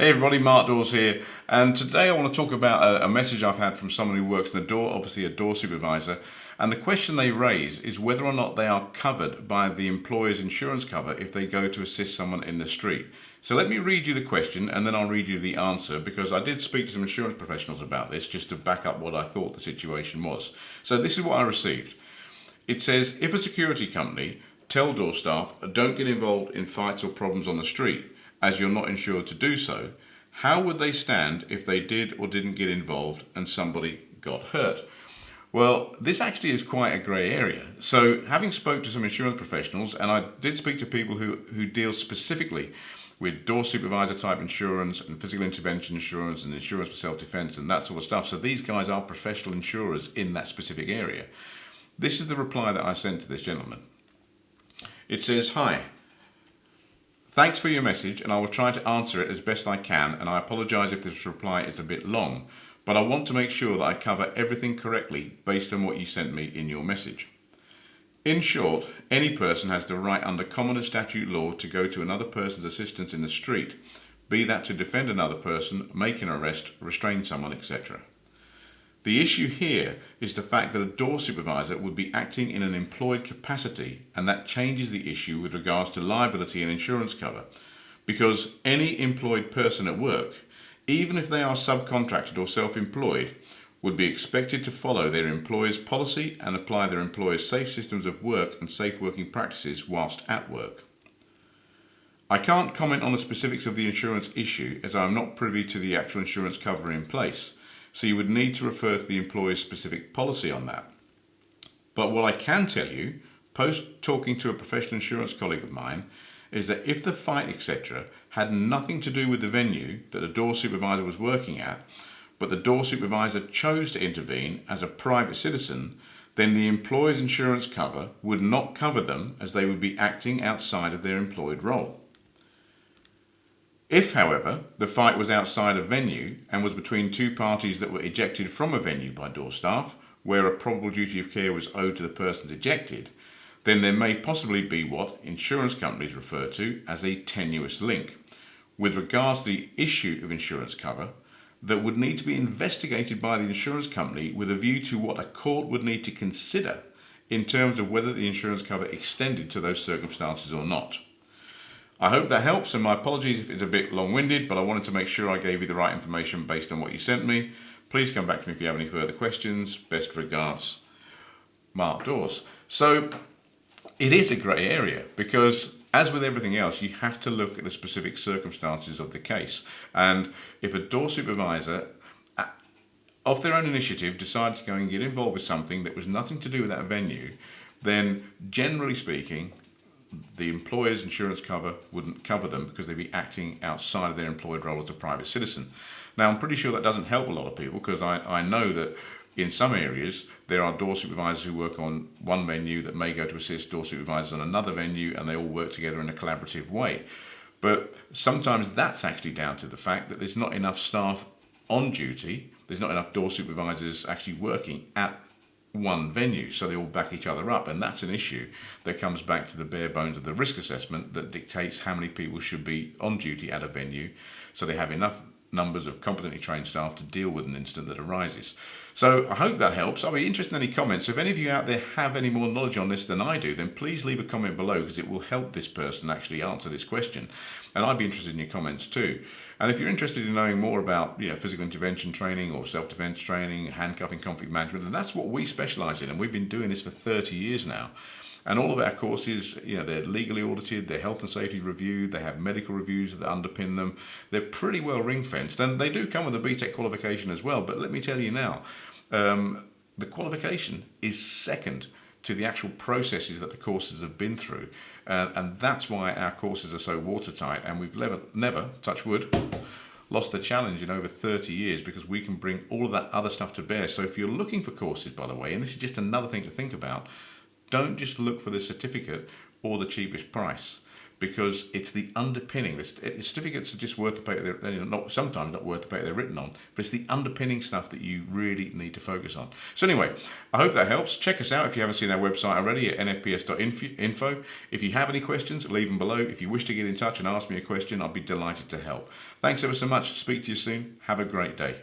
Hey everybody, Mark Dawes here, and today I want to talk about a message I've had from someone who works in the door, obviously a door supervisor, and the question they raise is whether or not they are covered by the employer's insurance cover if they go to assist someone in the street. So let me read you the question and then I'll read you the answer, because I did speak to some insurance professionals about this just to back up what I thought the situation was. So this is what I received. It says, if a security company tell door staff don't get involved in fights or problems on the street, as you're not insured to do so, how would they stand if they did or didn't get involved and somebody got hurt? Well, this actually is quite a grey area. So having spoke to some insurance professionals, and I did speak to people who deal specifically with door supervisor type insurance and physical intervention insurance and insurance for self-defense and that sort of stuff. So these guys are professional insurers in that specific area. This is the reply that I sent to this gentleman. It says, "Hi. Thanks for your message, and I will try to answer it as best I can, and I apologise if this reply is a bit long, but I want to make sure that I cover everything correctly based on what you sent me in your message. In short, any person has the right under common and statute law to go to another person's assistance in the street, be that to defend another person, make an arrest, restrain someone, etc. The issue here is the fact that a door supervisor would be acting in an employed capacity, and that changes the issue with regards to liability and insurance cover, because any employed person at work, even if they are subcontracted or self-employed, would be expected to follow their employer's policy and apply their employer's safe systems of work and safe working practices whilst at work. I can't comment on the specifics of the insurance issue as I am not privy to the actual insurance cover in place, so you would need to refer to the employer's specific policy on that. But what I can tell you, post talking to a professional insurance colleague of mine, is that if the fight, etc., had nothing to do with the venue that the door supervisor was working at, but the door supervisor chose to intervene as a private citizen, then the employer's insurance cover would not cover them, as they would be acting outside of their employed role. If, however, the fight was outside a venue and was between two parties that were ejected from a venue by door staff, where a probable duty of care was owed to the persons ejected, then there may possibly be what insurance companies refer to as a tenuous link, with regards to the issue of insurance cover, that would need to be investigated by the insurance company with a view to what a court would need to consider in terms of whether the insurance cover extended to those circumstances or not. I hope that helps, and my apologies if it's a bit long-winded, but I wanted to make sure I gave you the right information based on what you sent me. Please come back to me if you have any further questions. Best regards, Mark Dawes. So it is a grey area, because as with everything else, you have to look at the specific circumstances of the case. And if a door supervisor, of their own initiative, decided to go and get involved with something that was nothing to do with that venue, then generally speaking, the employer's insurance cover wouldn't cover them, because they'd be acting outside of their employed role as a private citizen. Now, I'm pretty sure that doesn't help a lot of people, because I know that in some areas there are door supervisors who work on one venue that may go to assist door supervisors on another venue, and they all work together in a collaborative way. But sometimes that's actually down to the fact that there's not enough staff on duty, there's not enough door supervisors actually working at one venue, so they all back each other up, and that's an issue that comes back to the bare bones of the risk assessment that dictates how many people should be on duty at a venue, so they have enough numbers of competently trained staff to deal with an incident that arises. So I hope that helps. I'll be interested in any comments. So if any of you out there have any more knowledge on this than I do, then please leave a comment below, because it will help this person actually answer this question. And I'd be interested in your comments too. And if you're interested in knowing more about physical intervention training or self-defense training, handcuffing, conflict management, then that's what we specialise in, and we've been doing this for 30 years now. And all of our courses, they're legally audited, they're health and safety reviewed, they have medical reviews that underpin them. They're pretty well ring-fenced, and they do come with a BTEC qualification as well. But let me tell you now, the qualification is second to the actual processes that the courses have been through. And that's why our courses are so watertight, and we've never, touch wood, lost the challenge in over 30 years, because we can bring all of that other stuff to bear. So if you're looking for courses, by the way, and this is just another thing to think about, don't just look for the certificate or the cheapest price, because it's the underpinning. The certificates are just worth the paper they're not, sometimes not worth the paper they're written on, but it's the underpinning stuff that you really need to focus on. So anyway, I hope that helps. Check us out if you haven't seen our website already at nfps.info. If you have any questions, leave them below. If you wish to get in touch and ask me a question, I'll be delighted to help. Thanks ever so much. Speak to you soon. Have a great day.